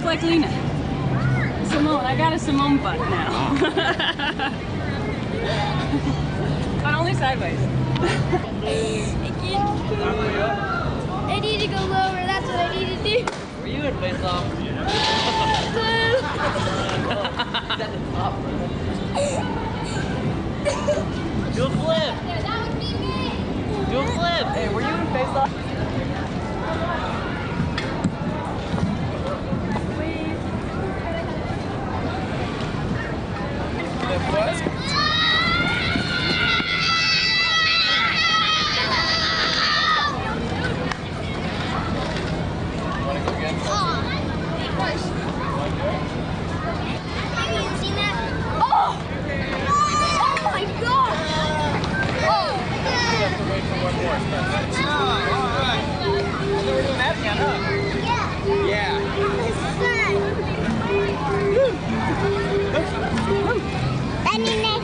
like Lena. Simone, I got a Simone butt now. But only sideways. I need to go lower, that's what I need to do. Were you in face off? Do a flip! That would be me. Do a flip! Hey, were you in face off?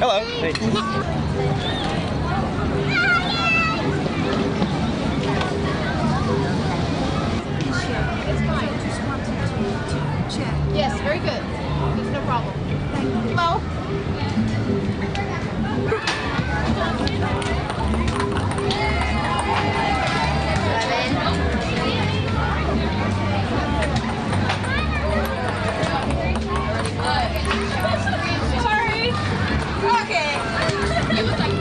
Hello. Hey. Yes, very good. There's no problem. Hello. Sorry. Okay.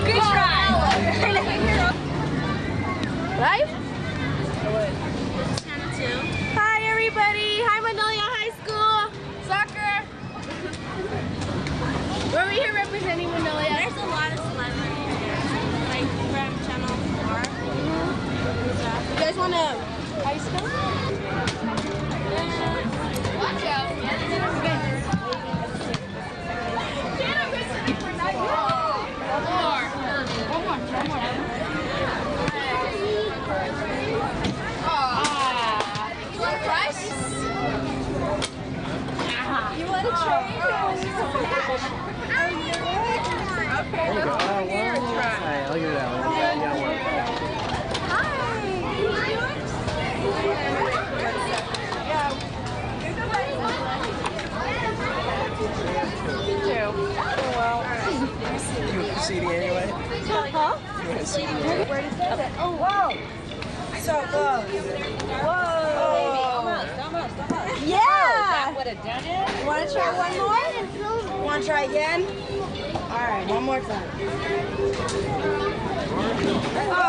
Good try. Right? Hi everybody, hi Magnolia High School. Soccer. We're here representing Magnolia. There's a lot of celebrities here, like from Channel 4. You guys want to ice cream? Watch out. I'll give you that one. You want the CD anyway? Huh? You want a CD anyway? Where does it? Oh, whoa. So close. Whoa. Almost. Yeah. That would have done it. You want to try one more? Want to try again? All right, one more time. Oh,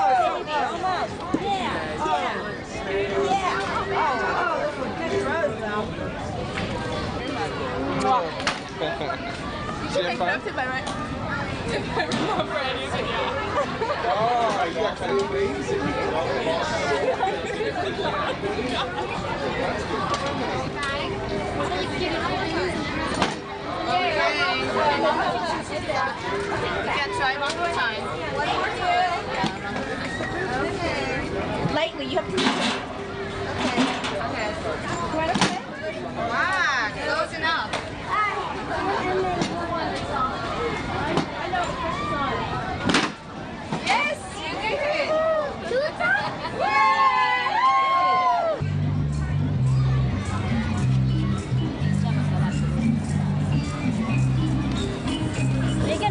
almost. Yeah. Oh, yeah. Oh, those were good throws, though. Did you have fun? If I remember anything, Oh, you got kind of crazy. try one more time. Lightly, you have to. Okay. Wow, close enough. Yes, you did it. Big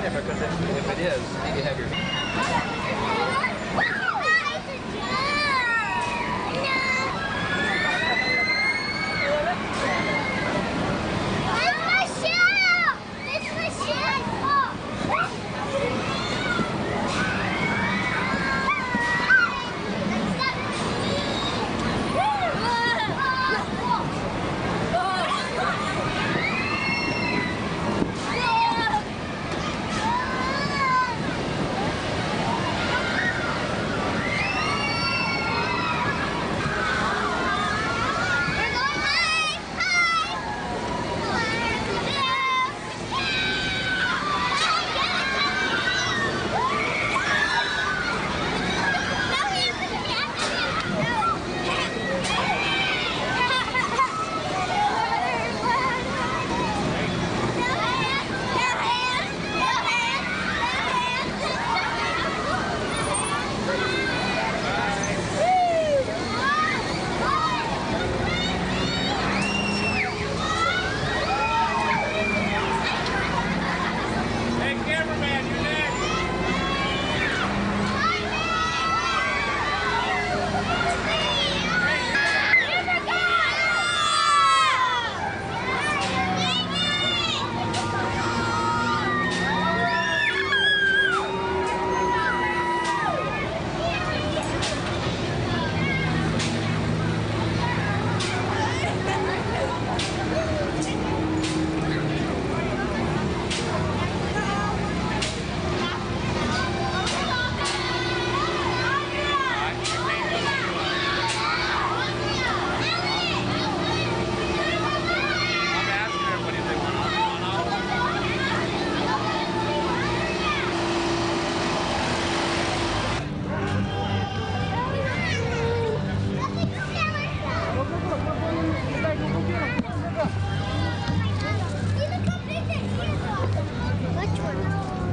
in it because if it is, you have your.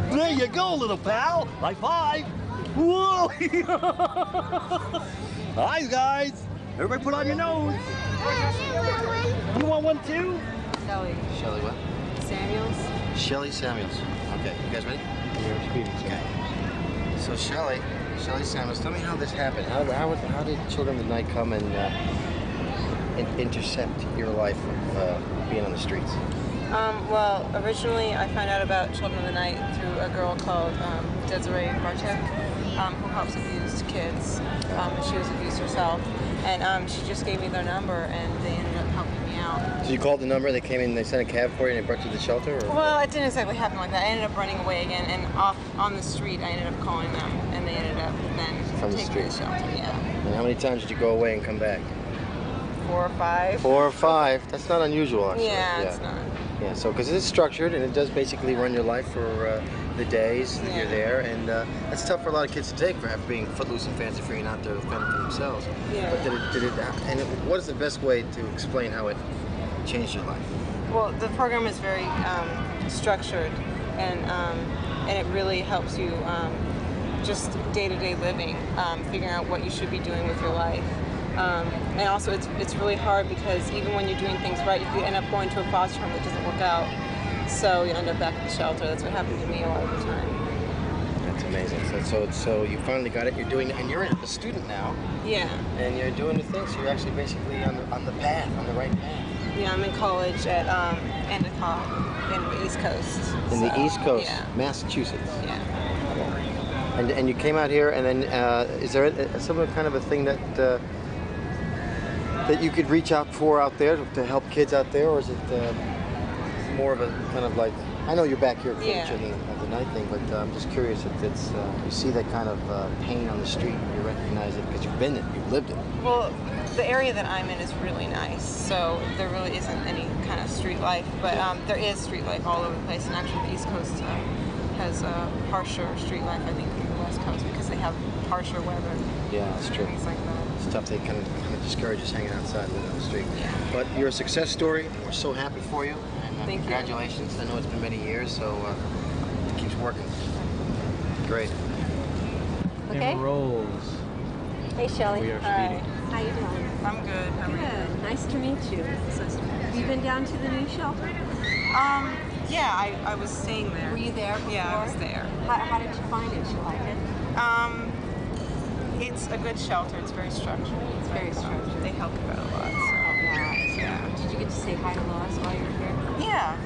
There you go, little pal. High five. Whoa. Hi, guys. Everybody put on your nose. You want one too? Shelly. Shelly what? Samuels. Shelly Samuels. Okay, you guys ready? Okay. So Shelly Samuels, tell me how this happened. How did Children of the Night come and intercept your life of being on the streets? Well, originally I found out about Children of the Night through a girl called Desiree Bartek, who helps abused kids. And she was abused herself. And she just gave me their number, and they ended up helping me out. So you called the number, they came in, they sent a cab for you, and they brought you to the shelter? Or? Well, it didn't exactly happen like that. I ended up running away again, and off on the street, I ended up calling them, and they ended up then From the taking me to the street. shelter. Yeah. And how many times did you go away and come back? 4 or 5. 4 or 5. That's not unusual, actually. Yeah, it's not. Yeah, so because it's structured and it does basically run your life for the days that you're there, and that's tough for a lot of kids to take for being footloose and fancy free and out there fending for themselves. Yeah. But what is the best way to explain how it changed your life? Well, the program is very structured, and it really helps you just day-to-day living, figuring out what you should be doing with your life. And also, it's really hard because even when you're doing things right, if you end up going to a foster home that doesn't work out, so you end up back at the shelter. That's what happened to me a lot of the time. That's amazing. So you finally got it. You're doing it, and you're a student now. Yeah. And you're doing the thing. So you're actually basically on the path, on the right path. Yeah, I'm in college at Endicott in the East Coast. In the East Coast, Yeah. Massachusetts. Yeah. And you came out here, and then is there some kind of a thing that you could reach out for out there to help kids out there, or is it more of a kind of like, I know you're back here for the Children of the Night thing, but I'm just curious if it's you see that kind of pain on the street, you recognize it because you've been it, you've lived it. Well, the area that I'm in is really nice, so there really isn't any kind of street life, but there is street life all over the place, and actually the East Coast has a harsher street life, I think, than the West Coast because they have harsher weather. Yeah, that's true. Things like that. It's tough. They kind of discourage us hanging outside, living on the street. Yeah. But you're a success story, and we're so happy for you. And Thank you. congratulations. I know it's been many years, so it keeps working. Great. Okay. Rolls. Hey, Shelly. We are Hi. How you doing? I'm good. How are you? Good. Nice to meet you. Have you been down to the new shelter? Yeah, I was staying there. Were you there before? Yeah, I was there. How did you find it? Did you like it? It's a good shelter. It's very structured. It's very structured. They help you out a lot. So. Yeah. Did you get to say hi to Lois while you were here? Yeah.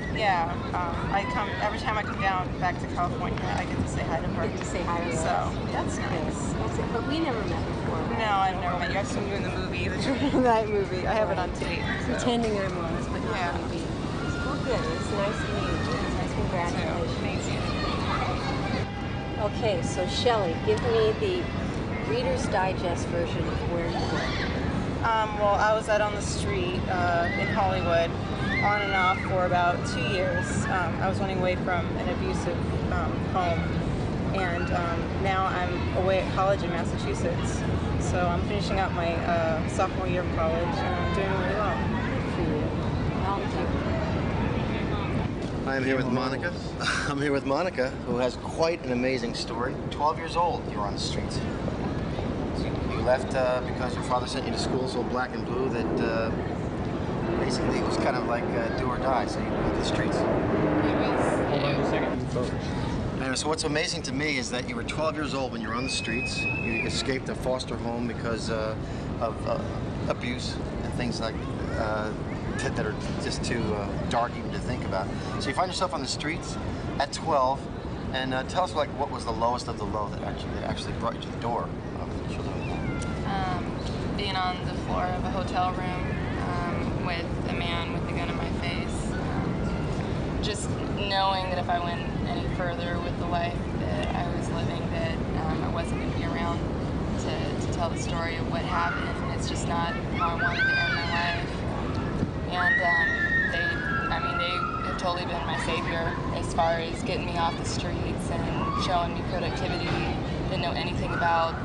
I come every time I come down back to California. I get to say hi to her. You get to say hi to Lois. So that's nice. That's it. But we never met before. No, I've never met you. I've seen you in the movie, the Children of the Night movie. I have it on tape. So. Pretending I'm Lois, but not Yeah. really being. Well, good. It's nice to meet you. It's nice. Congratulations. Thank you. Okay, so Shelley, give me the Reader's Digest version of where you were. Well, I was out on the street in Hollywood, on and off for about 2 years. I was running away from an abusive home, and now I'm away at college in Massachusetts. So I'm finishing up my sophomore year of college, and I'm doing really well. Good for you. Well, I'm here with Monica. I'm here with Monica, who has quite an amazing story. 12 years old, you were on the streets. You left because your father sent you to school so black and blue that basically it was kind of like do or die, so you went to the streets. Hold on just a second. And so what's amazing to me is that you were 12 years old when you were on the streets. You escaped a foster home because of abuse and things like that are just too dark even to think about. So you find yourself on the streets at 12, and tell us like what was the lowest of the low that actually brought you to the door of the Children of the Night. Being on the floor of a hotel room with a man with a gun in my face. Just knowing that if I went any further with the life that I was living, that I wasn't going to be around to tell the story of what happened. And it's just not how I wanted to end my life. And they have totally been my savior as far as getting me off the streets and showing me productivity. Didn't know anything about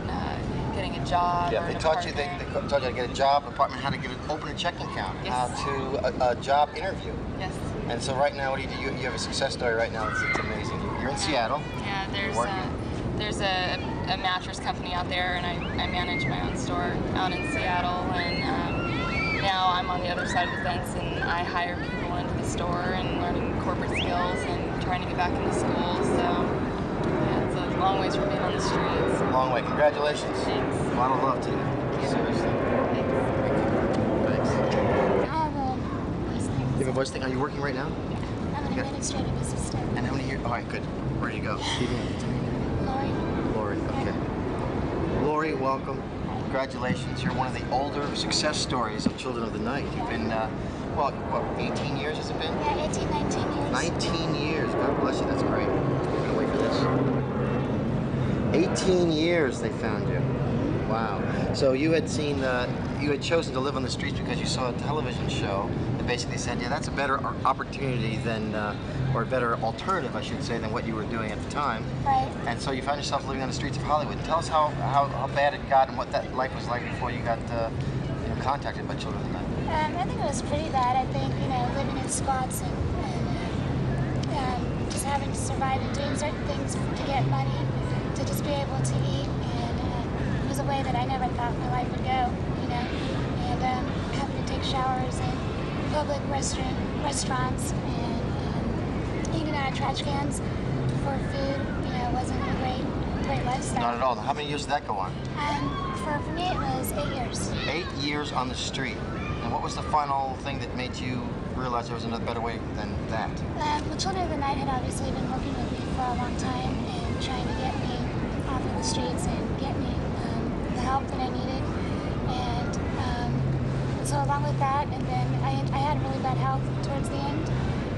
getting a job. Yeah, or they an taught you. apartment. They taught you how to get a job, apartment, how to open a checking account, Yes. how to a job interview. Yes. And so right now, what do you do? You have a success story right now. It's amazing. You're in Seattle. Yeah, Working. there's a mattress company out there, and I manage my own store out in Seattle. And now I'm on the other side of the fence, and I hire people into the store and learning corporate skills and trying to get back into school. So yeah, it's a long ways from being on the streets. Long way. Congratulations. Thanks. A lot of love to you. Seriously. Thanks. I have a voice thing. You have a voice thing. Are you working right now? I'm an administrative assistant. And how many years? All right, good. Where do you go? Lori. Lori. Okay. Lori, welcome. Congratulations. You're one of the older success stories of Children of the Night. You've been, well, what, 18 years has it been? Yeah, 18, 19 years. 19 years. God bless you. That's great. I'm gonna wait for this. 18 years they found you. Wow. So you had seen, you had chosen to live on the streets because you saw a television show that basically said, yeah, that's a better opportunity than, or a better alternative, I should say, than what you were doing at the time. Right. And so you found yourself living on the streets of Hollywood. Tell us how bad it got and what that life was like before you got contacted by Children of the Night. I think it was pretty bad. I think, living in squats and just having to survive and doing certain things to get money, to just be able to eat. And it was a way that I never thought my life would go, and having to take showers in public restaurants and eating out of trash cans for food, wasn't a great lifestyle. Not at all. How many years did that go on? For me, it was 8 years. 8 years on the street. And what was the final thing that made you realize there was another better way than that? Well, Children of the Night had obviously been working with me for a long time and trying to get me off of the streets and get me the help that I needed. And so along with that, and then I had really bad health towards the end,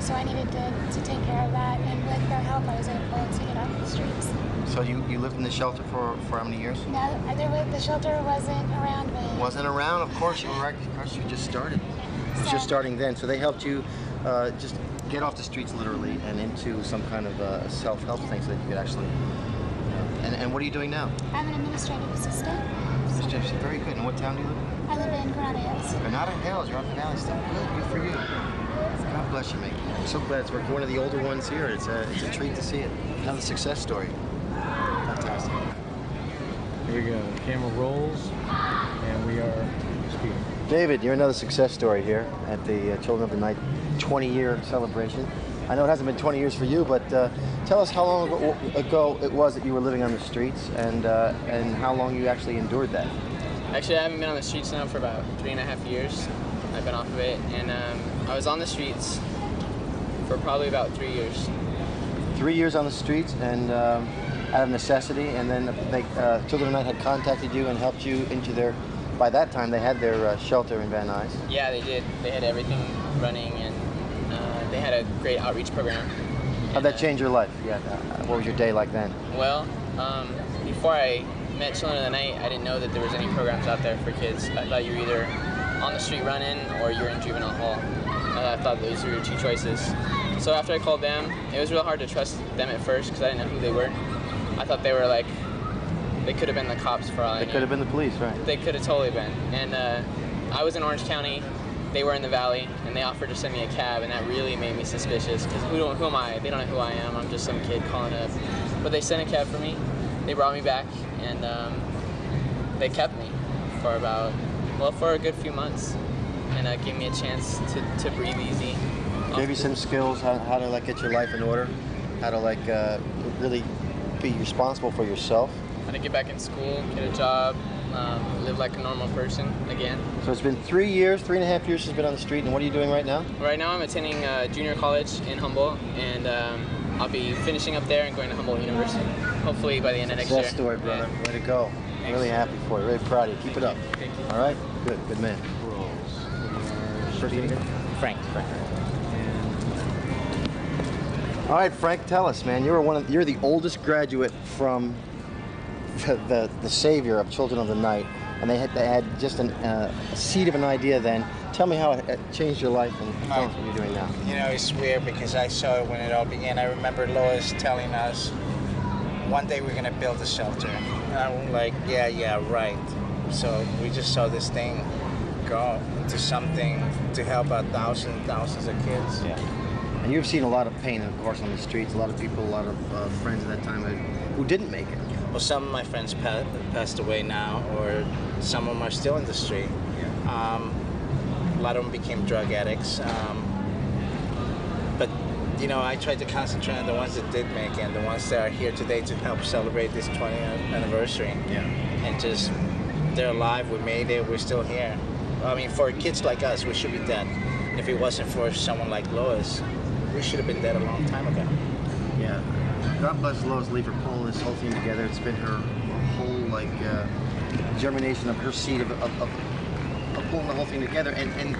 so I needed to take care of that. And with their help, I was able to get off the streets. So you lived in the shelter for how many years? No, the shelter wasn't around when... Wasn't around, of course. You were right. Of course, you just started. You were just starting then. So they helped you just get off the streets literally and into some kind of self-help thing so that you could actually... And what are you doing now? I'm an administrative assistant. Very good. And what town do you live in? I live in Granada Hills. Granada Hills. You're out in the valley still. Good for you. God bless you, mate. I'm so glad it's working. One of the older ones here. It's a treat to see it. Another success story. Fantastic. Here we go. The camera rolls, and we are speaking. David, you're another success story here at the Children of the Night 20-year celebration. I know it hasn't been 20 years for you, but tell us how long ago it was that you were living on the streets, and how long you actually endured that. Actually, I haven't been on the streets now for about 3.5 years. I've been off of it, and I was on the streets for probably about 3 years. 3 years on the streets, and out of necessity, and then Children of the Night had contacted you and helped you into their. By that time, they had their shelter in Van Nuys. Yeah, they did. They had everything running, and they had a great outreach program. How'd that change your life? Yeah. What was your day like then? Well, before I met Children of the Night, I didn't know that there was any programs out there for kids. I thought you were either on the street running or you're in juvenile hall. I thought those were your two choices. So after I called them, it was real hard to trust them at first because I didn't know who they were. I thought they were like, they could have been the cops for all I knew. They could have been the police, right? They could have totally been. And I was in Orange County, they were in the Valley, and they offered to send me a cab, and that really made me suspicious because who am I? They don't know who I am. I'm just some kid calling up. But they sent a cab for me. They brought me back, and they kept me for for a good few months, and gave me a chance to breathe easy. Gave you some skills how to get your life in order, how to really be responsible for yourself. How to get back in school, get a job, live like a normal person again. So it's been 3 years, 3.5 years since you've been on the street, and what are you doing right now? Right now I'm attending junior college in Humboldt, and I'll be finishing up there and going to Humboldt University, hopefully by the end of next year. Success story, brother. Yeah. Way to go. I'm really happy for you, really proud of you. Keep it up. Thank you. All right? Good man. First name again? Frank. All right, Frank, tell us, man. You're the oldest graduate from the savior of Children of the Night, and they had just a seed of an idea then. Tell me how it changed your life and tell us what you're doing now. You know, it's weird because I saw it when it all began. I remember Lois telling us, one day we're gonna build a shelter. And I'm like, yeah, right. So we just saw this thing go into something to help out thousands and thousands of kids. Yeah. And you've seen a lot of pain, of course, on the streets. A lot of people, a lot of friends at that time who didn't make it. Well, some of my friends passed away now, or some of them are still in the street. Yeah. A lot of them became drug addicts. But, you know, I tried to concentrate on the ones that did make it and the ones that are here today to help celebrate this 20th anniversary. Yeah. And just, they're alive, we made it, we're still here. I mean, for kids like us, we should be dead. And if it wasn't for someone like Lois, we should have been dead a long time ago. Yeah. God bless Lois Lee for pulling this whole thing together. It's been her whole, germination of her seed of pulling the whole thing together. And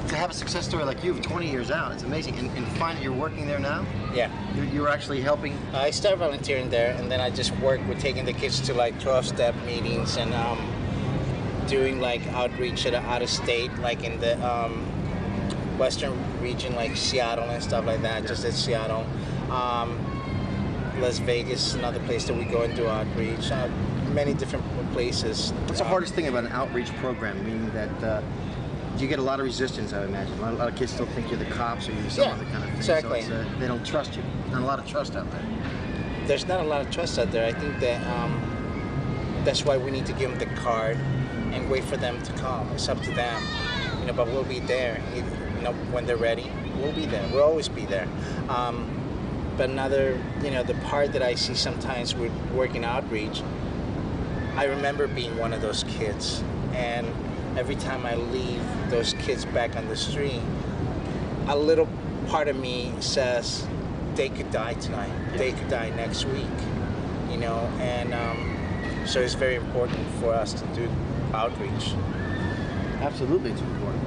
to have a success story like you, 20 years out, it's amazing. And find that you're working there now? Yeah. You're actually helping? I started volunteering there, and then I just worked with taking the kids to 12-step meetings and doing outreach out of state, in the western region, like Seattle and stuff like that. Yeah. Just at Seattle. Las Vegas, another place that we go and do outreach. Many different places. What's the hardest thing about an outreach program? Meaning that you get a lot of resistance, I would imagine. A lot of kids still think you're the cops or you're some other kind of thing. Exactly. So they don't trust you. Not a lot of trust out there. There's not a lot of trust out there. I think that that's why we need to give them the card and wait for them to come. It's up to them. But we'll be there. When they're ready, we'll be there. We'll always be there. But another, the part that I see sometimes with working outreach, I remember being one of those kids. And every time I leave those kids back on the street, a little part of me says, they could die tonight. Yeah. They could die next week, And so it's very important for us to do outreach. Absolutely, it's important.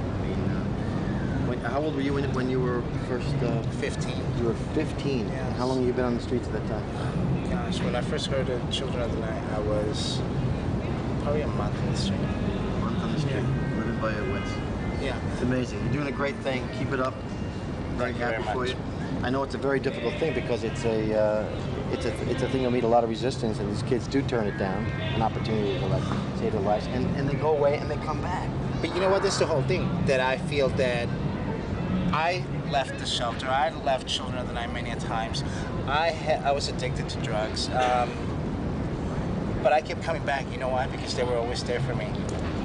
How old were you when you were first? 15. You were 15. Yes. And how long have you been on the streets at that time? Gosh, when I first heard of Children of the Night, I was probably a month on the street. A month on the street, living by your wits. Yeah. It's amazing. You're doing a great thing. Keep it up. Very happy for you. I know it's a very difficult thing because it's a thing that'll meet a lot of resistance, and these kids do turn it down, an opportunity to save their lives, and they go away and they come back. But you know what? That's the whole thing. That I feel that I left the shelter. I left Children of the Night many times. I was addicted to drugs, but I kept coming back. You know why? Because they were always there for me,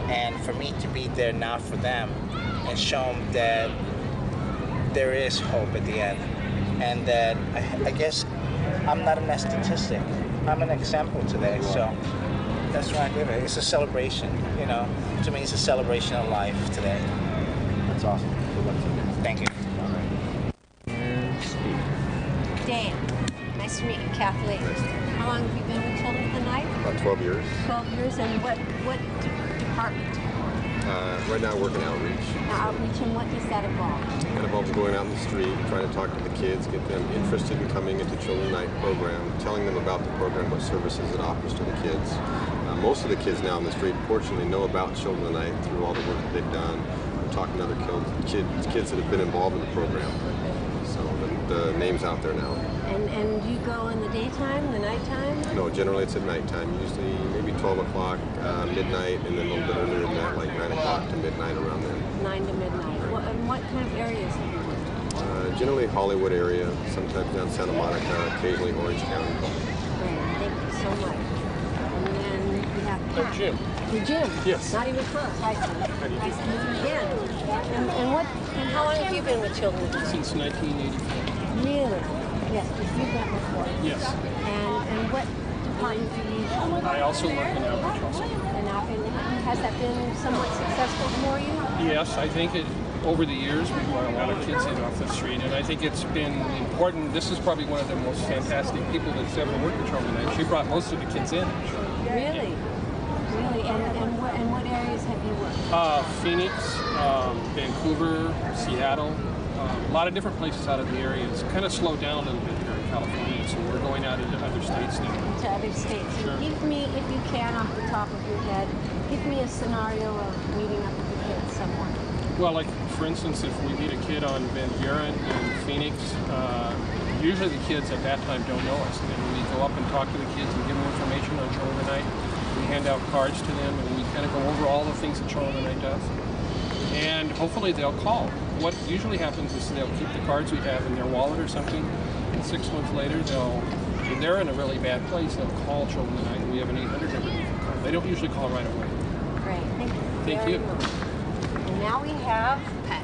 and for me to be there now for them and show them that there is hope at the end. and that I guess I'm not an statistic. I'm an example today, so that's why I give it. It's a celebration, you know. To me, it's a celebration of life today. That's awesome. Good luck to you. Thank you. And speak. Dan, nice to meet you. Kathleen. How long have you been with Children of the Night? About 12 years. 12 years, and what department? Right now, working outreach. Outreach, and what does that involve? It involves going out in the street, trying to talk to the kids, get them interested in coming into Children of the Night program, telling them about the program, what services it offers to the kids. Most of the kids now in the street, fortunately, know about Children of the Night through all the work that they've done. We're talking to other kids that have been involved in the program. So the name's out there now. And you go in the daytime, the nighttime? No, generally it's at nighttime, usually maybe 12 o'clock, midnight, and then a little bit earlier than that, like 9 o'clock to midnight around there. 9 to midnight. And what kind of areas have you worked? Generally Hollywood area, sometimes down Santa Monica, occasionally Orange County. Great, thank you so much. And then we have Pat. Jim. You're Jim? Yes. Not even close. Hi, Jim. Nice to meet you again. And how long have you been with Children? Since 1984. Really? Yes, you've been before. Yes. And what department do you use? I also work in outreach also. And has that been somewhat successful for you? Yes, I think over the years we've brought a lot of kids in off the street, and I think it's been important. This is probably one of the most fantastic people that's ever worked with Children of the Night. She brought most of the kids in. Really? Really? And what areas have you worked? Phoenix, Vancouver, Seattle, a lot of different places out of the area. It's kind of slowed down a little bit here in California, so we're going out into other states now. To other states. Sure. And give me, if you can, off the top of your head, give me a scenario of meeting up with the kids somewhere. Well, like for instance, if we meet a kid on Van Buren in Phoenix, usually the kids at that time don't know us. And then we go up and talk to the kids and give them information on Children of the Night. We hand out cards to them, and we kind of go over all the things that Children of the Night does. And hopefully they'll call. What usually happens is they'll keep the cards we have in their wallet or something, and 6 months later if they're in a really bad place, they'll call Children of the Night, and we have an 800 number they can call. They don't usually call right away. Great, thank you. Thank you. And now we have Pat.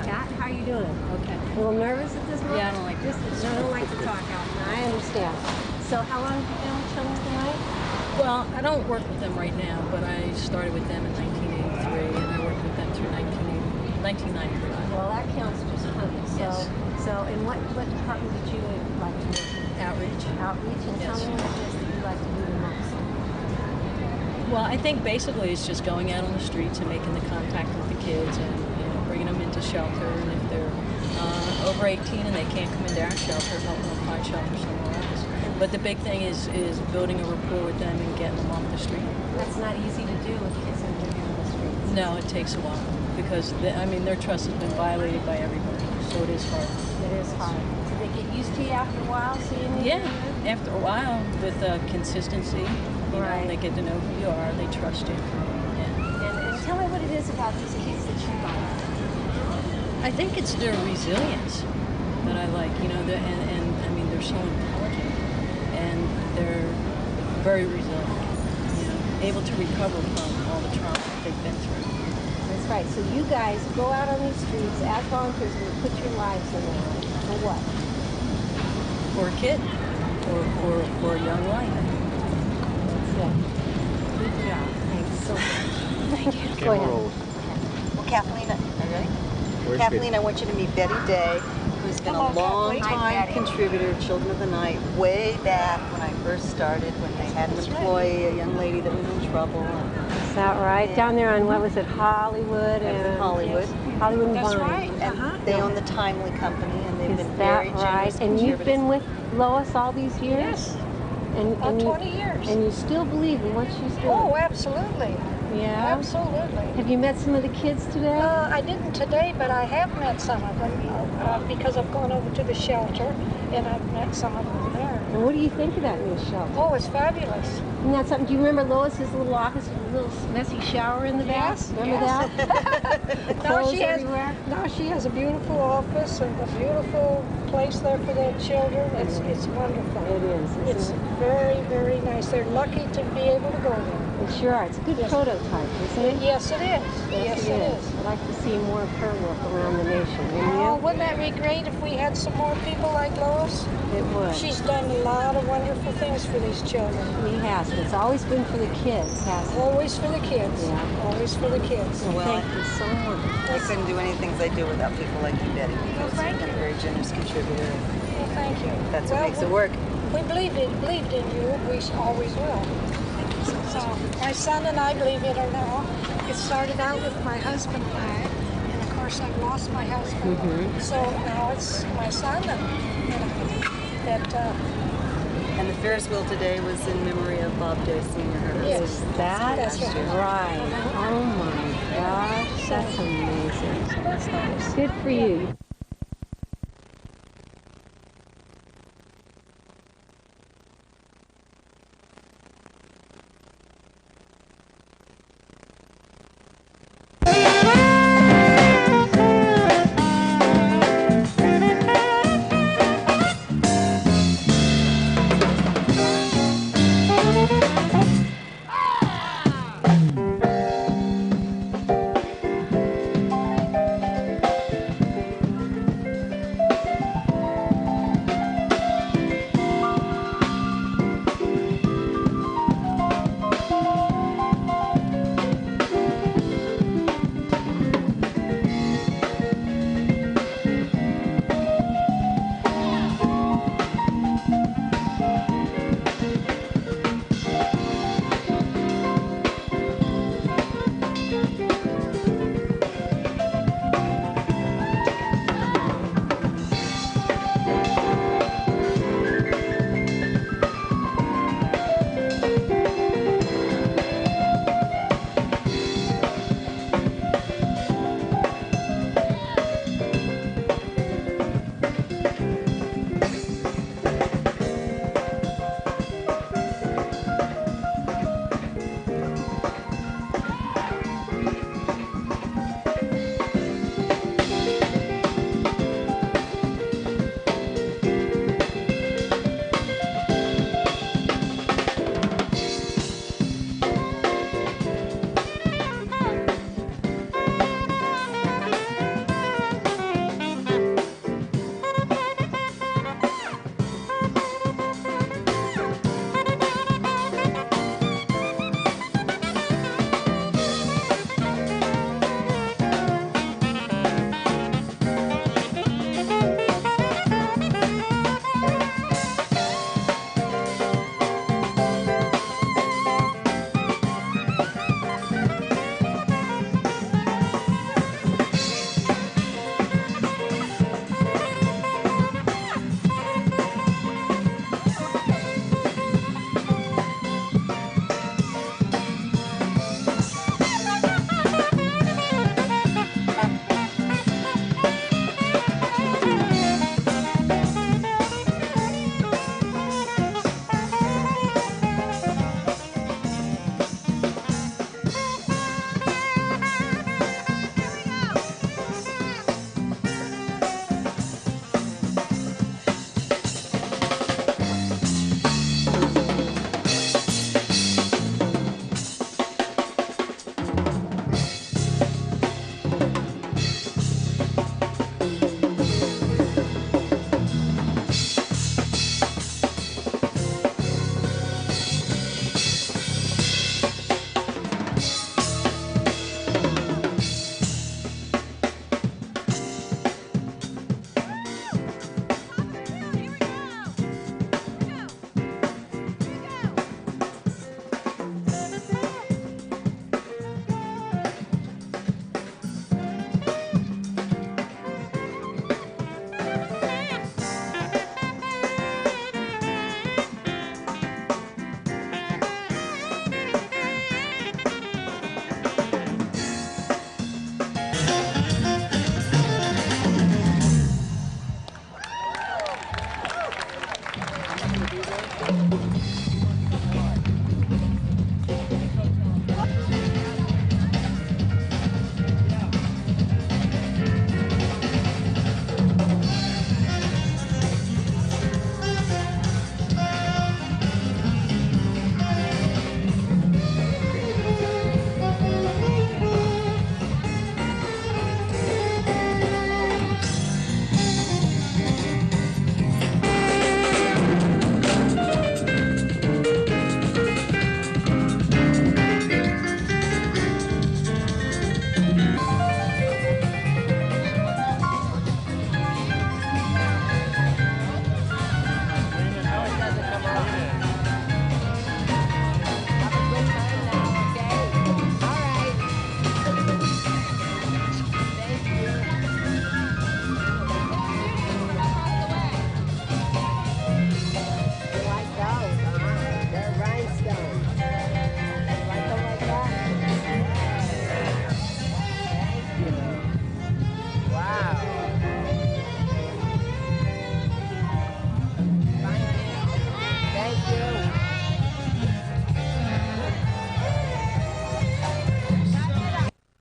Pat, how are you doing? Okay. A little nervous at this moment? Yeah, I don't like I don't like to talk out. I understand. So how long have you been with Children of the Night? Well, I don't work with them right now, but I started with them in 1983, and I worked with them through 1995. Well, that counts just plenty. Yes. So, and what department did you like to work in? Outreach. Outreach, and tell me what it is that you like to do the most. Well, I think basically it's just going out on the streets and making the contact with the kids and bringing them into shelter. And if they're over 18 and they can't come into our shelter, helping them find shelter somewhere else. But the big thing is building a rapport with them and getting them off the street. That's not easy to do with kids that live on the streets. No, it takes a while because their trust has been violated by everybody, so it is hard. It is hard. Do they get used to you after a while, seeing you? Yeah, after a while with consistency, you know, they get to know who you are, they trust you. Yeah. And tell me what it is about these kids that you like. I think it's their resilience that I like, you know, and I mean they're so intelligent and they're very resilient, you know, able to recover from all the trauma that they've been through. That's right. So you guys go out on these streets as volunteers and you put your lives in there. For what? For a kid, for a young life. That's it. Good job. Thanks so much. Thank you. Okay, Go ahead. Well, Kathleen, are you ready? Where's Kathleen, I want you to meet Betty Day, who's been a long-time contributor to Children of the Night, way back when I first started, when they had an employee, a young lady that was in trouble. Is that right? Down there on, what was it, Hollywood? And Hollywood. Hollywood and That's Vine. right. And they own the Timely Company, and they've been Is very that generous right? And you've contributors. been with Lois all these years? Yes. And About you, 20 years. And you still believe in what she's doing? Oh, absolutely. Yeah? Absolutely. Have you met some of the kids today? I didn't today, but I have met some of them because I've gone over to the shelter and I've met some of them there. And what do you think of that new shelter? Oh, it's fabulous. Isn't that something? Do you remember Lois's little office with a little messy shower in the back? Yes, Remember that? Clothes everywhere? Now she has a beautiful office and a beautiful place there for their children. It's wonderful. It is, isn't It's it? very, very nice. They're lucky to be able to go there. They sure are. It's a good prototype, isn't it? Yes, it is. Yes, it is. I'd like to see more of her work around the nation, wouldn't you? Oh, wouldn't that be great if we had some more people like Lois? It would. She's done a lot of wonderful things for these children. He has. It's always been for the kids, hasn't it? Always for the kids. Yeah. Always for the kids. Well, Thank you so much. I couldn't do any things I do without people like you, Betty, because thank you've been a you. very generous contributor. Well, thank you. That's Well, what makes it work. We believed in you. We always will. So my son and I, believe it or not, it started out with my husband and I, and of course I've lost my husband. So now it's my son and that. And the Ferris wheel today was in memory of Bob Day Sr. her Yes, husband. that's Right. Oh my gosh, that's amazing. That's nice. Good for you.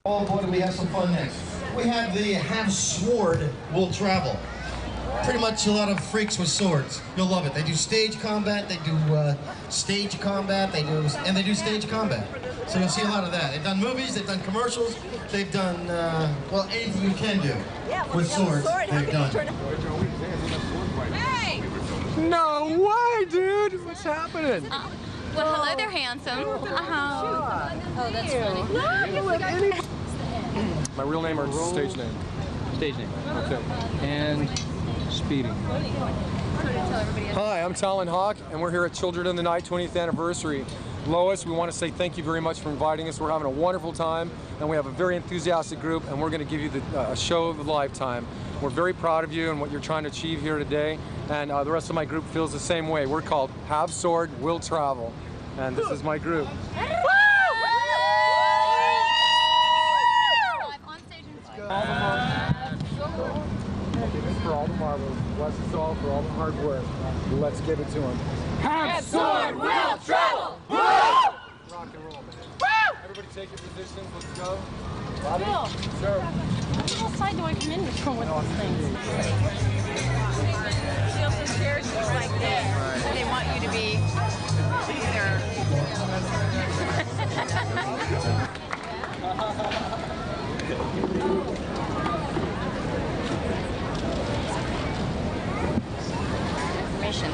Oh boy, do we have some fun next. We have the Have Sword Will Travel. Pretty much a lot of freaks with swords. You'll love it. They do stage combat, they do stage combat, they do stage combat. So you'll see a lot of that. They've done movies, they've done commercials, they've done, well, anything you can do with swords, they've done. Hey! No way, dude! What's happening? Well, hello there, handsome. Oh, that's funny. My real name or stage name? Stage name. Okay. And speeding. Hi, I'm Talon Hawk, and we're here at Children of the Night 20th anniversary. Lois, we want to say thank you very much for inviting us. We're having a wonderful time, and we have a very enthusiastic group, and we're going to give you a show of a lifetime. We're very proud of you and what you're trying to achieve here today, and the rest of my group feels the same way. We're called Have Sword, Will Travel, and this is my group. For all the marbles, bless us all for all the hard work. Let's give it to them. Have Sword Will Travel! Woo! Rock and roll, man. Woo! Everybody take your positions. Let's go. Bobby? Sure. What side do I come in from with these things? Chelsea chairs just like this. They want you to be Information.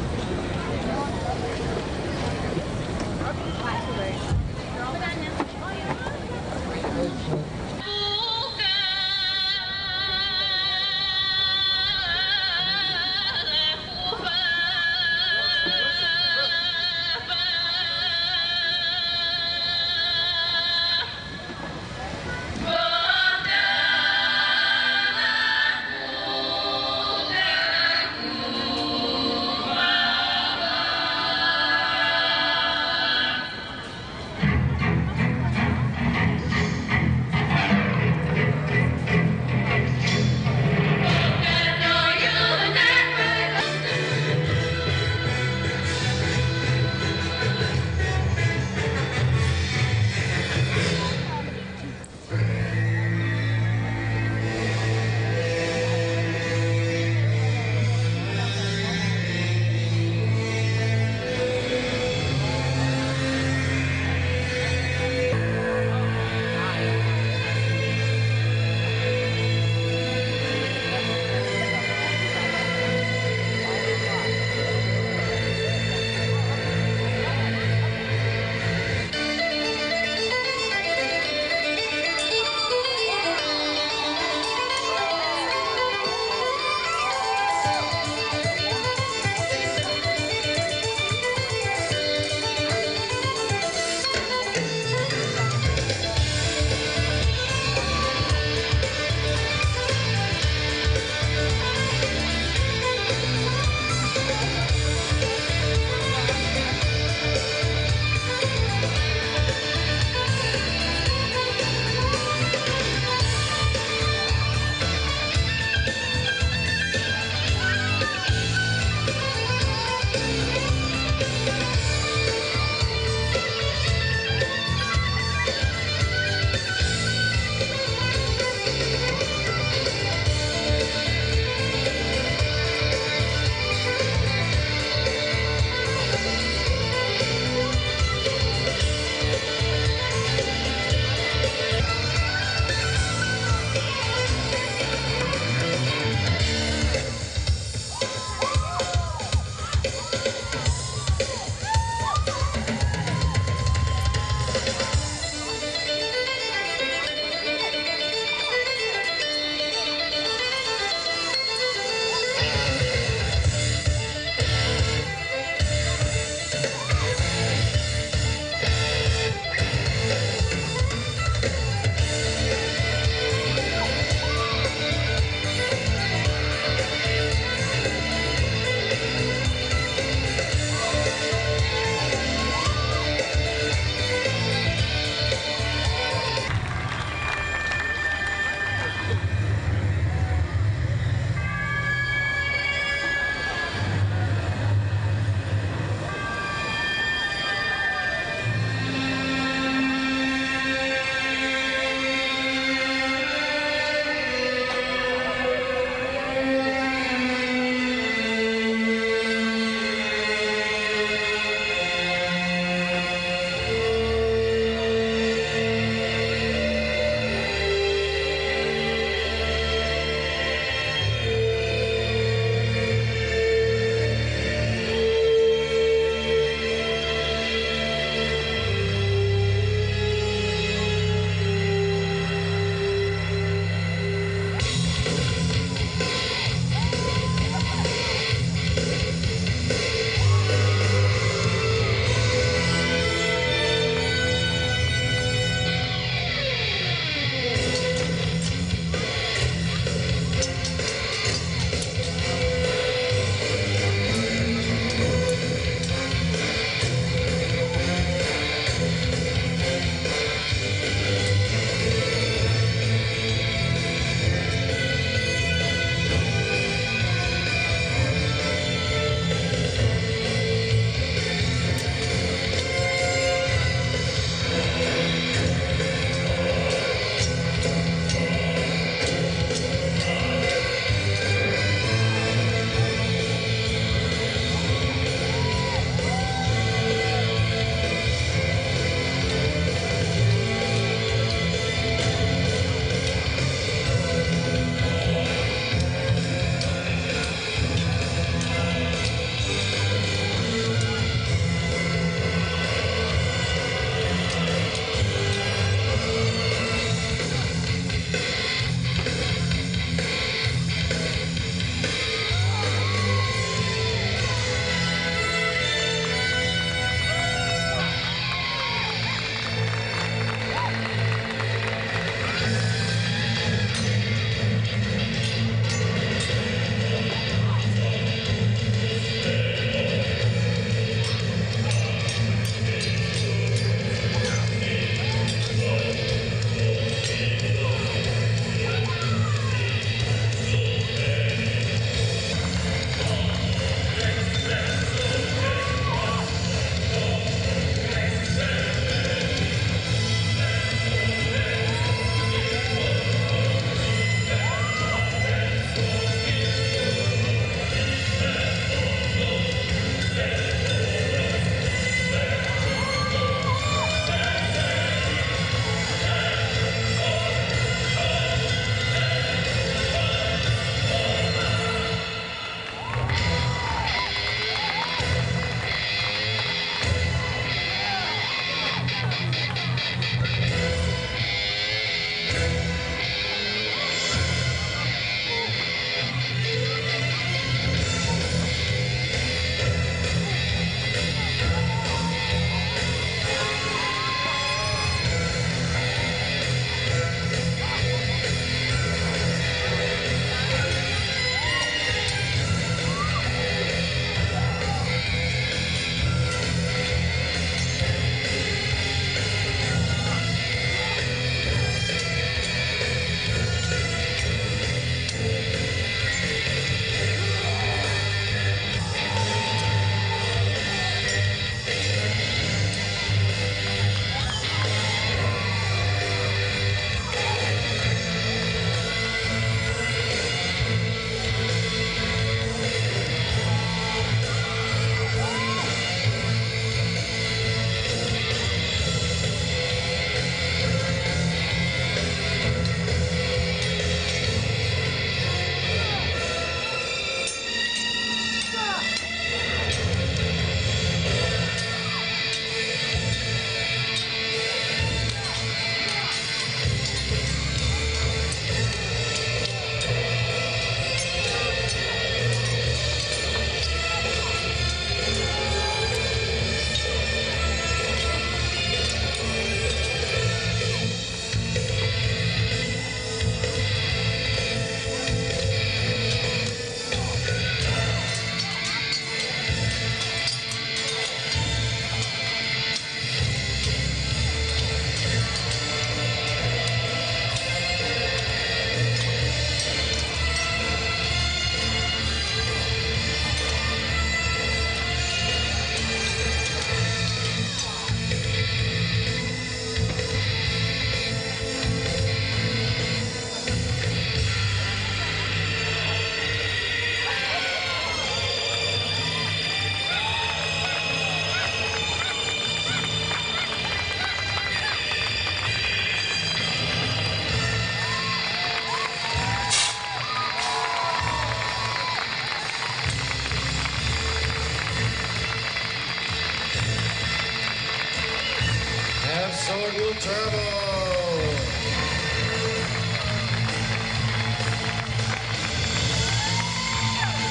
Sword Will Travel.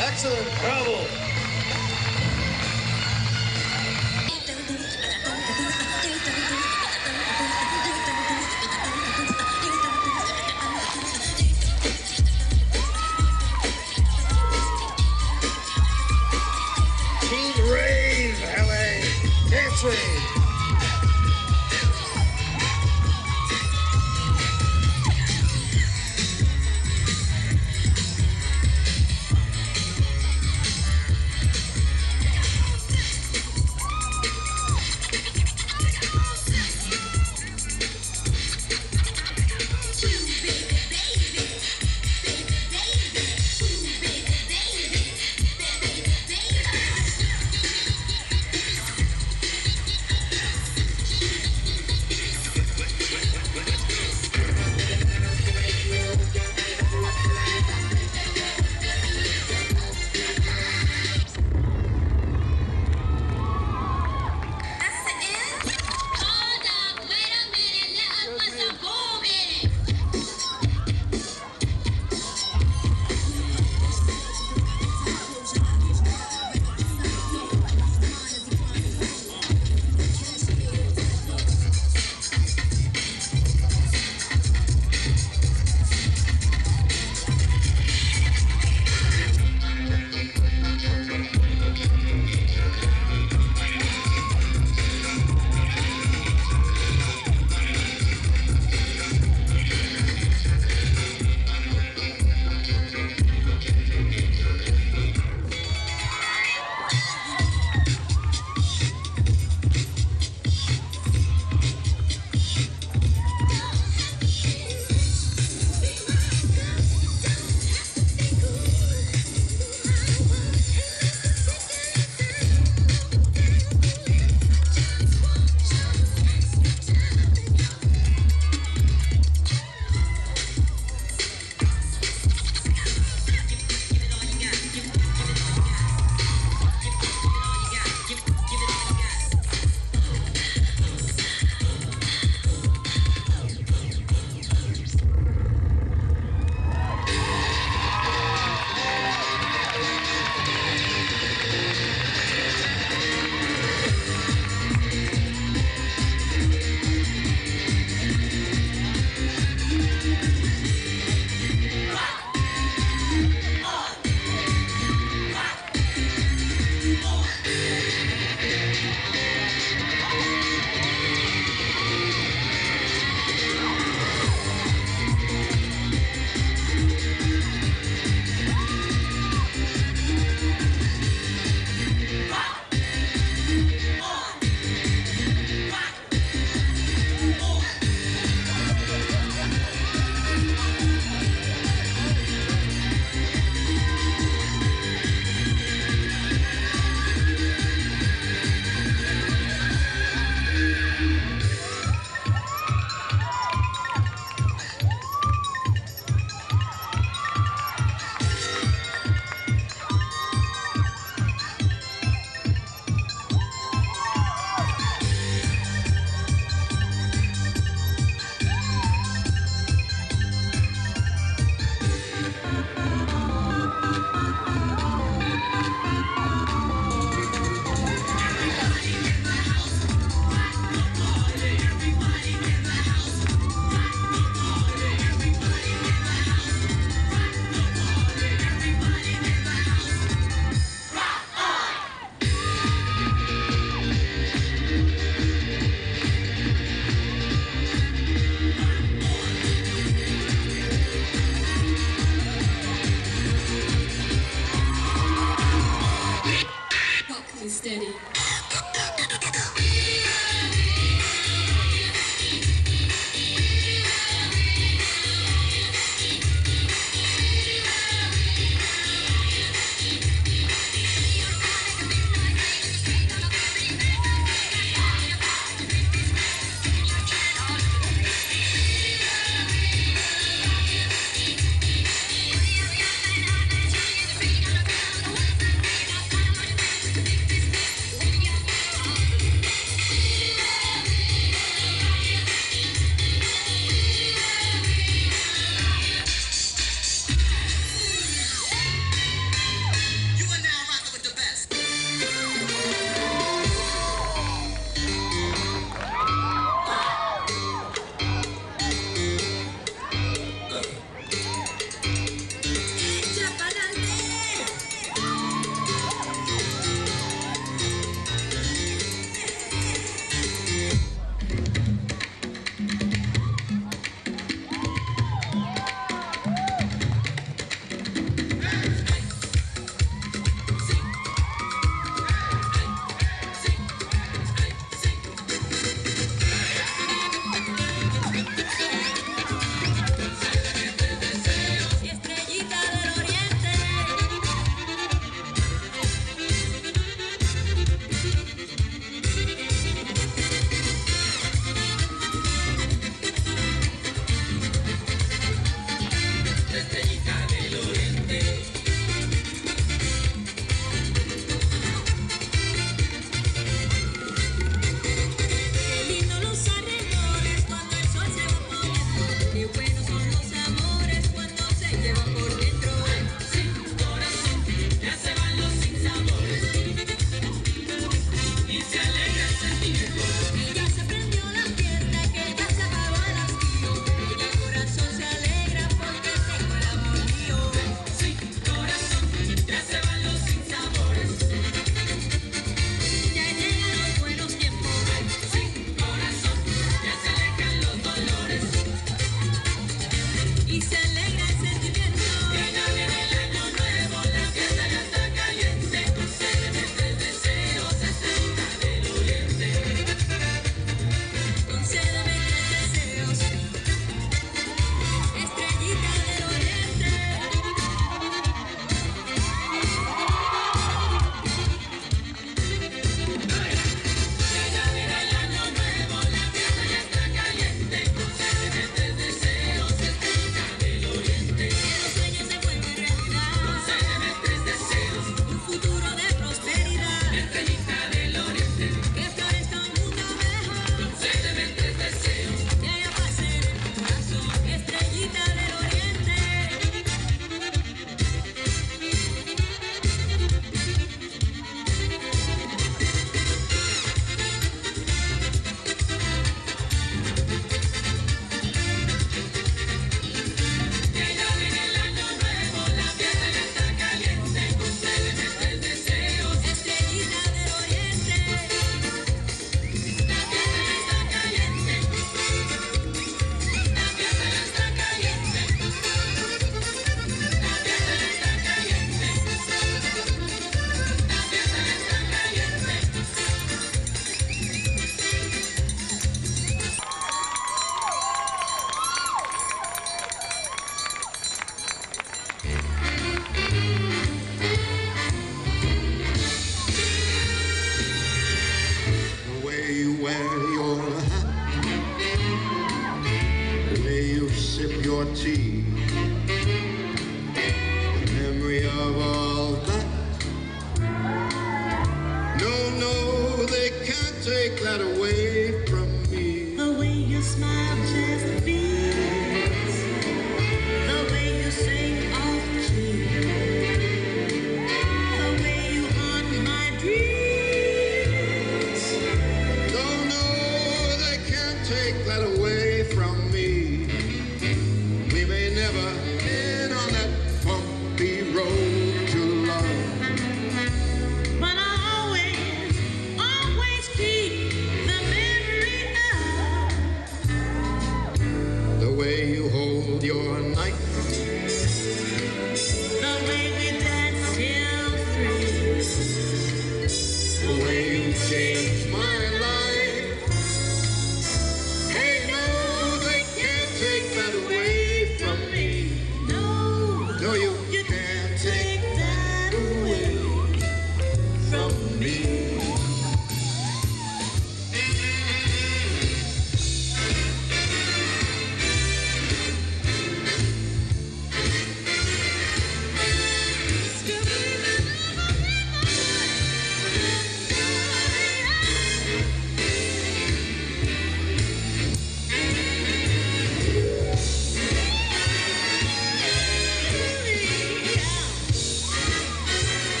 Excellent travel. Team Rave, LA, Dance Rave.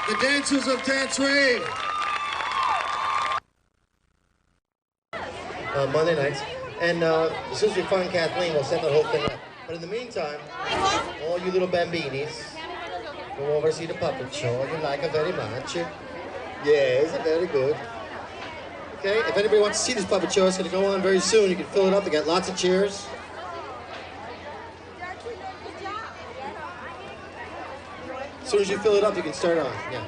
The Dancers of Dance Rave. Monday nights. And as soon as we find Kathleen, we'll set the whole thing up. But in the meantime, all you little bambinis, go over to see the puppet show. You like it very much. Yes, very good. Okay, if anybody wants to see this puppet show, it's going to go on very soon. You can fill it up. They got lots of chairs. As soon as you fill it up, you can start on. Yeah.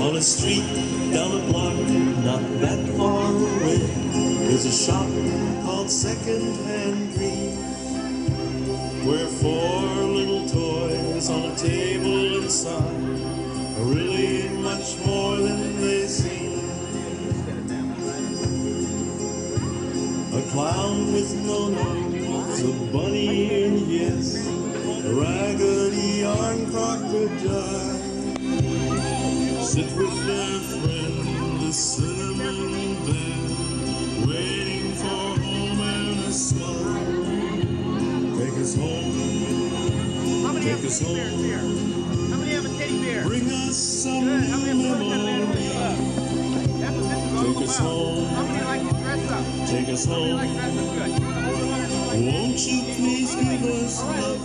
On a street down a block, not that far away, there's a shop called Second Hand Dreams, where 4 little toys on a table inside are really much more than they seem. A clown with no nose, a bunny and yes, a raggedy yarn crocodile sit with their friend, the cinnamon band, waiting for home and a smile. Take us home, take us home. How many have a teddy bear? Bring us some memories. Take us home, How many like to dress up? take us home. Won't you please give us love?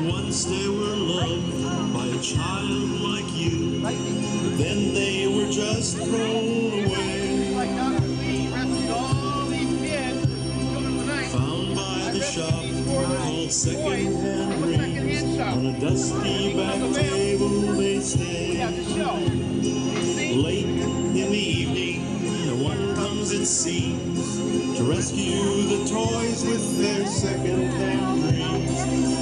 Once they were loved by a child like you, then they were just thrown away. Found by the shop called Second Hand Dreams, on a dusty back table they stay. Late in the evening, no one comes it seems to rescue the toys with their second-hand dreams.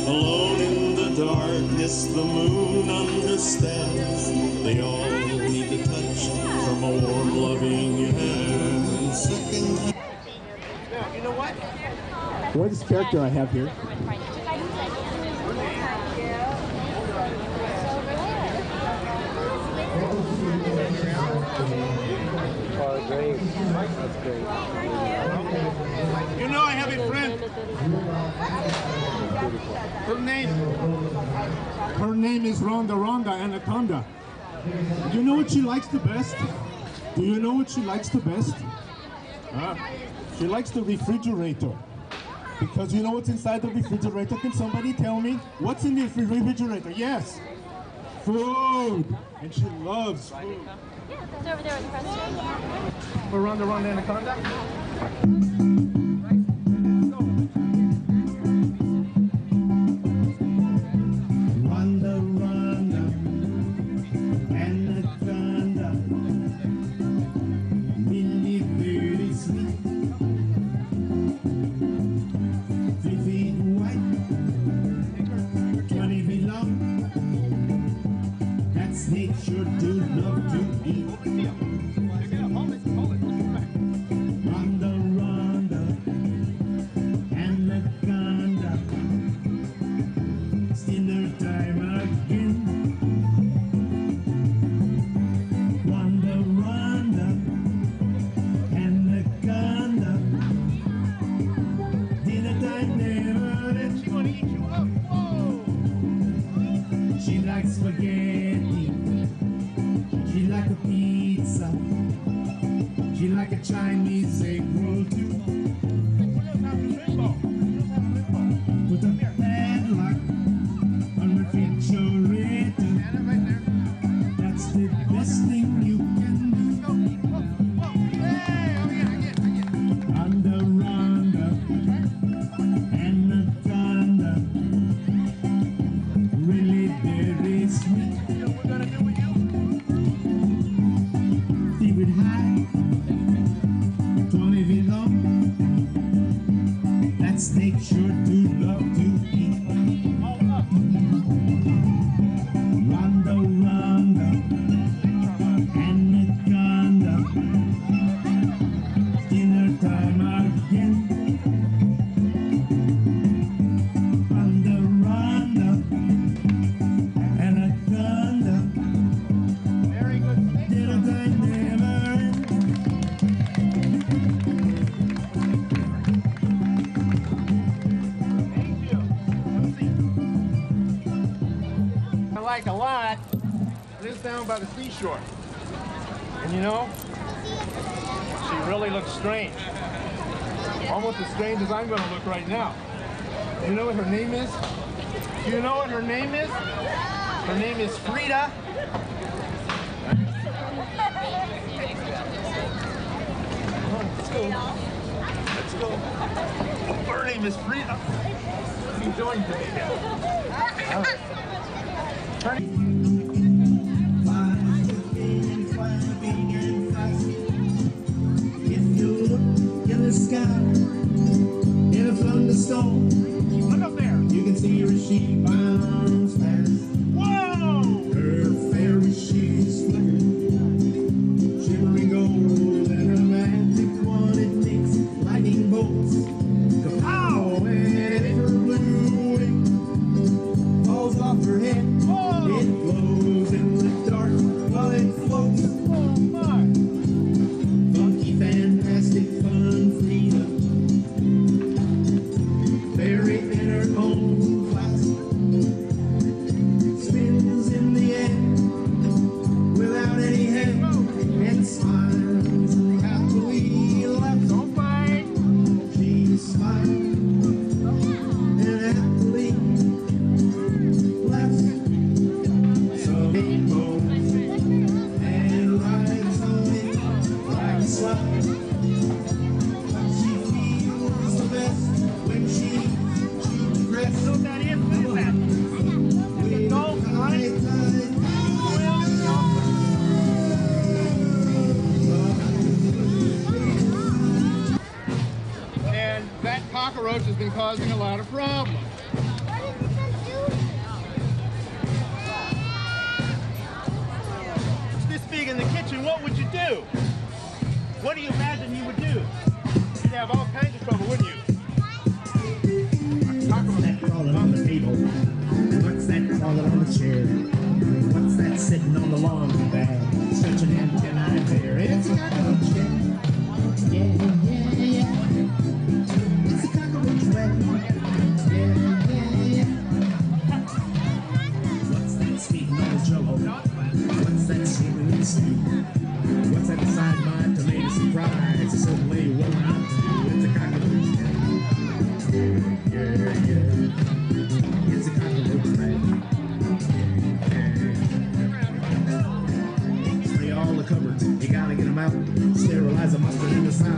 Alone in the darkness, the moon understands they all need a touch from a warm, loving hand. Second-hand. You know what? What is this character I have here? Oh, great. That's great. You know I have a friend. Her name? Her name is Ronda Anaconda. You know what she likes the best? Do you know what she likes the best? She likes the refrigerator. Because you know what's inside the refrigerator? Can somebody tell me? What's in the refrigerator? Yes. Food. And she loves food. Yeah, that's over there with the president. Ronda Anaconda? Ronda, Anaconda, really very sweet. 3 feet wide, 20 feet long. That snake sure do love to eat. Ronda, Anaconda, it's dinner time again. Ronda, Anaconda, dinner time never ends. She wanna eat you up. Whoa! She likes spaghetti. She like a pizza. She like a Chinese egg roll too. Put a padlock on refrigerator. That's the best thing you can do. Ronda, Anaconda, really very sweet. Keep it high, 20 feet long. That snake sure do love to eat. Ronda, Anaconda, dinner time again. Ronda, Anaconda, very good. down by the seashore. And you know, she really looks strange. Almost as strange as I'm going to look right now. You know what her name is? Do you know what her name is? Her name is Frida. Let's go. Let's go. Her name is Frida. What are you doing today? All right. If you look in the sky in a thunderstorm, look up there. You can see her, she bounds fast. Whoa! Her fairy shoes flicker, shimmering gold, and her magic wand it makes lightning bolts. Kapow! And if her blue wing falls off her head, it glows in the dark while it floats. Oh my! Funky, fantastic, fun, Frida. Fairy in her own class. Spins in the air without any hair and smiles and happily laughs. Don't bite! She smiles and happily laughs. So rainbow and rides on it like a slide. She feels the best when she shoots the grass. So that is that. It's a dolphin, right? And that cockroach has been causing a lot of problems. It's this big in the kitchen, what would you do? What do you imagine you would do? You'd have all kinds of trouble, wouldn't you? What's that crawling on the table? What's that crawling on the chair? What's that sitting on the laundry bag? Stretching antennae there. It's a cockroach, yeah. Yeah, yeah, yeah. It's a cockroach bag. Yeah, yeah, yeah. What's that speaking on the jello? What's that singing in the stew? What's that beside my tomato surprise? It's certainly what I'm to do. It's a cockroach bag. Yeah, yeah. It's a cockroach bag. Spray all the cupboards. You gotta get them out. Sterilize the mustard and the sour.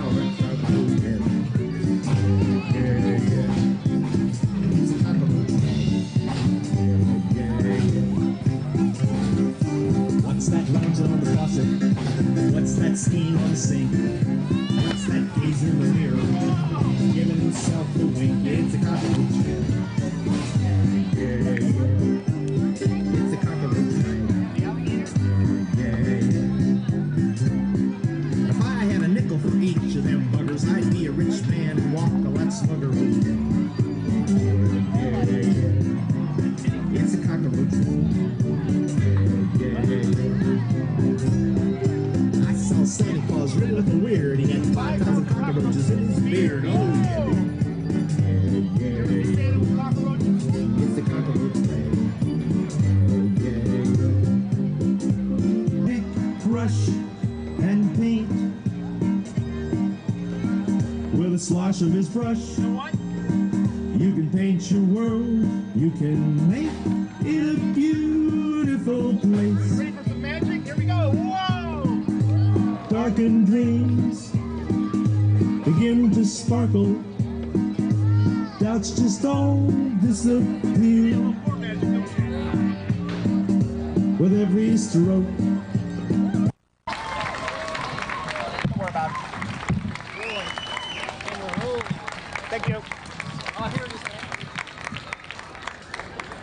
Yeah, yeah, yeah. It's a cockroach bag. Yeah, yeah. What's that lounging on the faucet? What's that skiing on the sink? What's that gazing in the mirror? Giving himself the wink. It's a cockroach bag. Yeah, yeah. It's a cockroach bag. Yeah, yeah. If I had a nickel for each of them buggers, I'd be a rich man and walk a lot snugger. Yeah, yeah. It's a cockroach bag. Yeah, yeah. I saw Santa Claus really looking weird. He had 5,000 cockroaches in his beard. Oh, yeah. Yeah, yeah. It's the cockroach bag. Yeah, yeah. Brush and paint with a slosh of his brush. You can paint your world. You can make it a beautiful place. Ready for some magic? Here we go. Whoa! Darkened dreams begin to sparkle. Doubts just all disappear with every stroke. Thank you.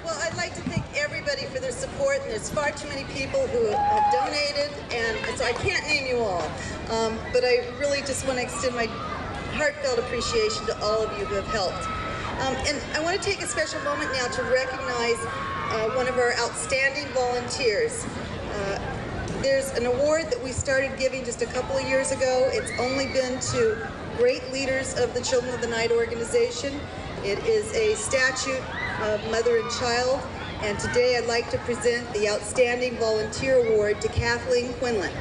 Well, I'd like to thank everybody for their support, and there's far too many people who have donated, and so I can't name you all. But I really just want to extend my heartfelt appreciation to all of you who have helped. And I want to take a special moment now to recognize one of our outstanding volunteers. There's an award that we started giving just a couple of years ago. It's only been to great leaders of the Children of the Night organization. It is a statute of mother and child, And today I'd like to present the Outstanding Volunteer Award to Kathleen Quinlan.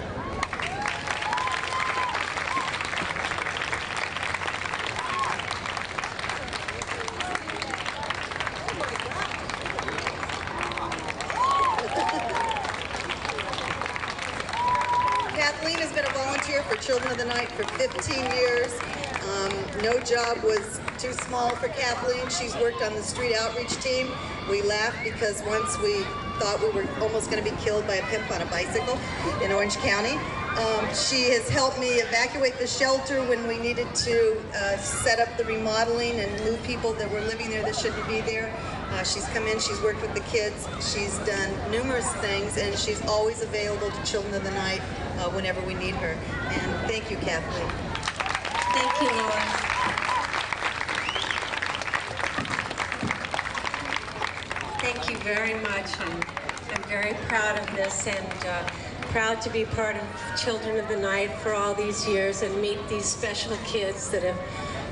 Kathleen has been a volunteer for Children of the Night for 15 years. No job was too small for Kathleen. She's worked on the street outreach team. We laughed because once we thought we were almost going to be killed by a pimp on a bicycle in Orange County. She has helped me evacuate the shelter when we needed to set up the remodeling and move people that were living there that shouldn't be there. She's come in, she's worked with the kids, she's done numerous things, and she's always available to Children of the Night whenever we need her. And thank you, Kathleen. Thank you, Laura. Thank you very much, and I'm very proud of this, and proud to be part of Children of the Night for all these years and meet these special kids that have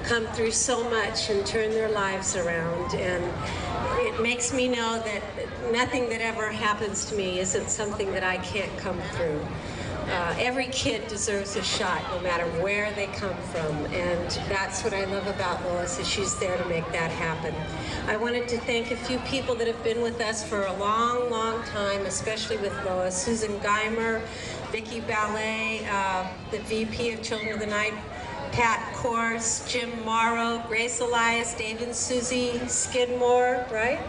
come through so much and turned their lives around. And it makes me know that nothing that ever happens to me isn't something that I can't come through. Every kid deserves a shot, no matter where they come from, and that's what I love about Lois, is she's there to make that happen. I wanted to thank a few people that have been with us for a long, long time, especially with Lois. Susan Geimer, Vicki Ballet, the VP of Children of the Night, Pat Course, Jim Morrow, Grace Elias, Dave and Susie Skidmore, right?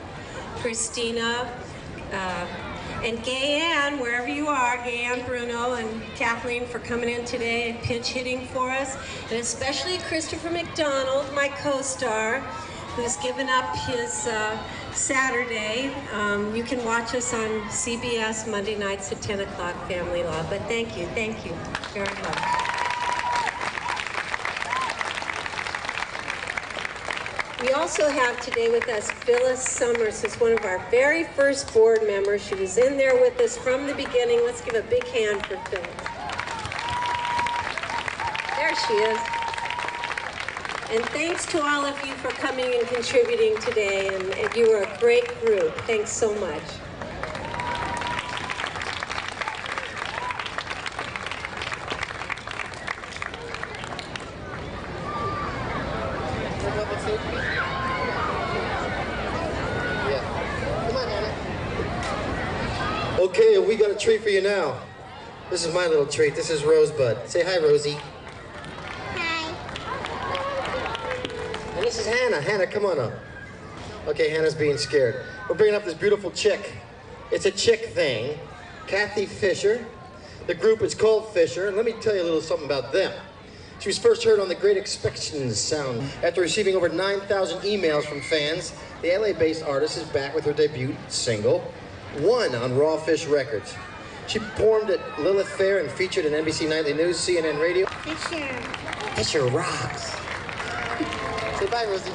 Christina, and Gay Ann, wherever you are, Gay Ann Bruno and Kathleen for coming in today and pinch hitting for us. And especially Christopher McDonald, my co-star, who's given up his Saturday. You can watch us on CBS Monday nights at 10 o'clock, Family Law. But thank you very much. We also have today with us Phyllis Summers, who's one of our very first board members. She was in there with us from the beginning. Let's give a big hand for Phyllis. There she is. And thanks to all of you for coming and contributing today, and you were a great group. Thanks so much. Okay, we got a treat for you now. This is my little treat. This is Rosebud. Say hi, Rosie. Hi. And this is Hannah. Hannah, come on up. Okay, Hannah's being scared. We're bringing up this beautiful chick. It's a chick thing. Kathy Fisher. The group is called Fisher. And let me tell you a little something about them. She was first heard on the Great Expectations sound. After receiving over 9,000 emails from fans, the LA-based artist is back with her debut single, One, on Raw Fish Records. She performed at Lilith Fair and featured in NBC Nightly News, CNN Radio. Fisher. Fisher rocks. Say bye, Rosie.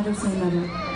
never say never.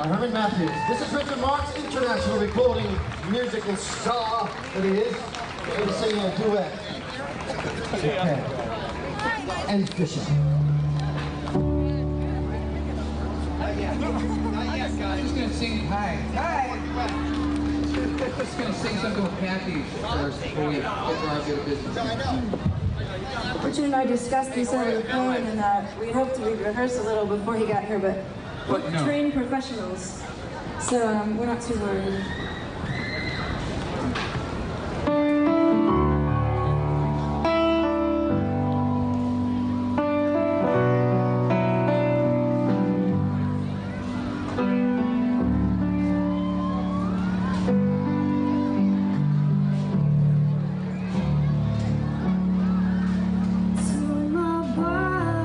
Herman Matthews. This is Richard Marx, international recording musical star that he is. We're singing a duet. Okay. And Fisher. I'm just going to sing, hi. I'm just going to sing something with Kathy first before we get to our good business. Richard and I discussed this over the phone, and we hoped we'd rehearse a little before he got here, but we're trained professionals, so we're not too worried. To my body.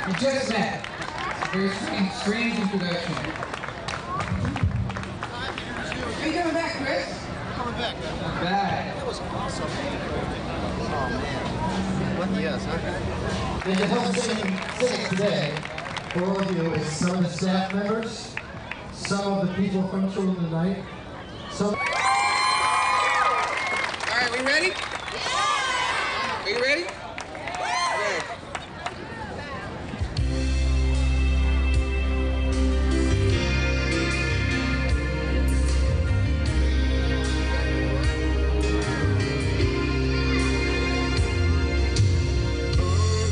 You just met. Very strange introduction. Are you coming back, Chris? Coming back. Back. That was awesome. Oh man. What yes, huh? And to help sing today for all of you is some of the staff members, some of the people from Children of the Night, some. All right, we ready? Are you ready?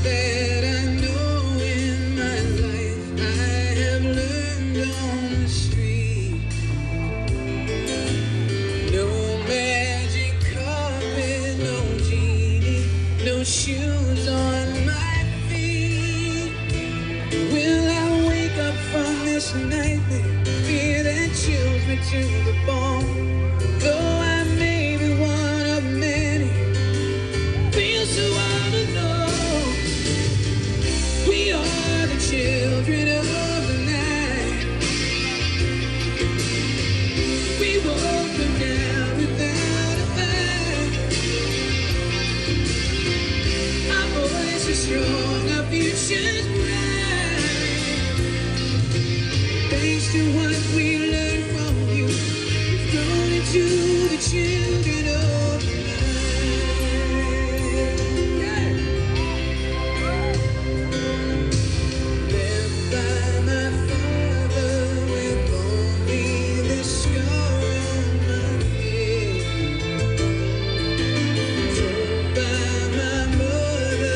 Okay. Shoes on my feet. Will I wake up from this nightmare? Fear that chills me to the bone. Though I may be one of many, feel so all alone. We are the children of the night. We won't go down without a fight. Strong, our future's bright. Thanks to what we learned from you, we've grown into the children of the night. Left by my father with only the scar on my head. Told by my mother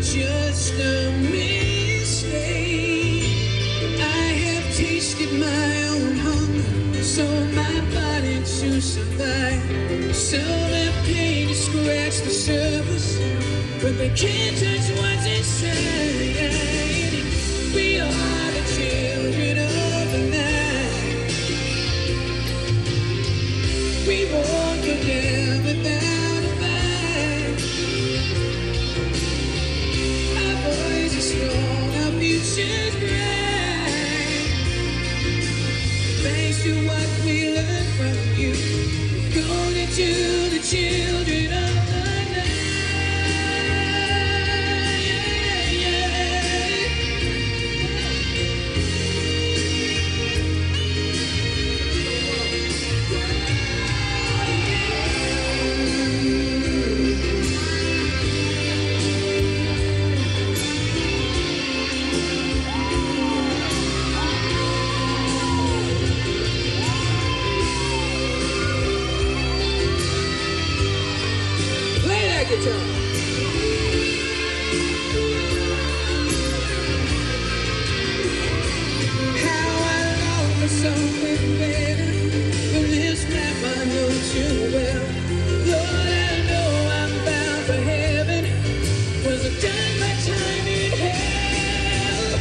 just a mistake. I have tasted my own hunger, so my body to survive. So the pain to scratch the surface, but they can't touch what's inside. We are the children of the night. We won't go down without a fight. Strong, our future's bright. Thanks to what we learned from you, we've gone into the children of the guitar. How I long for something better than this map I know too well. Lord, I know I'm bound for heaven, 'cause I've done my time in hell.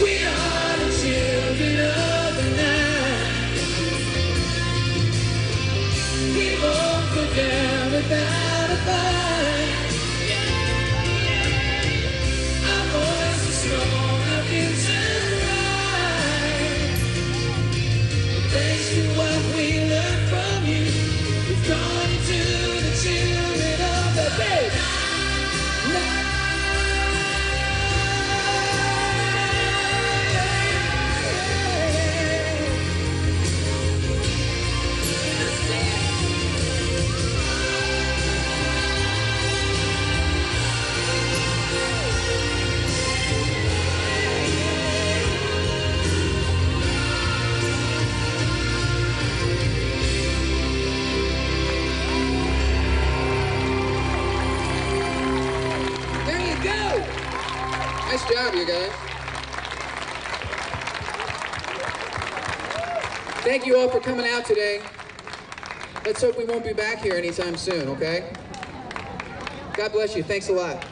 We are the children of the night. We won't go down without a fight. Thanks to what we learned from you, we've gone into the children of the day. Nice job, you guys. Thank you all for coming out today. Let's hope we won't be back here anytime soon, okay? God bless you. Thanks a lot.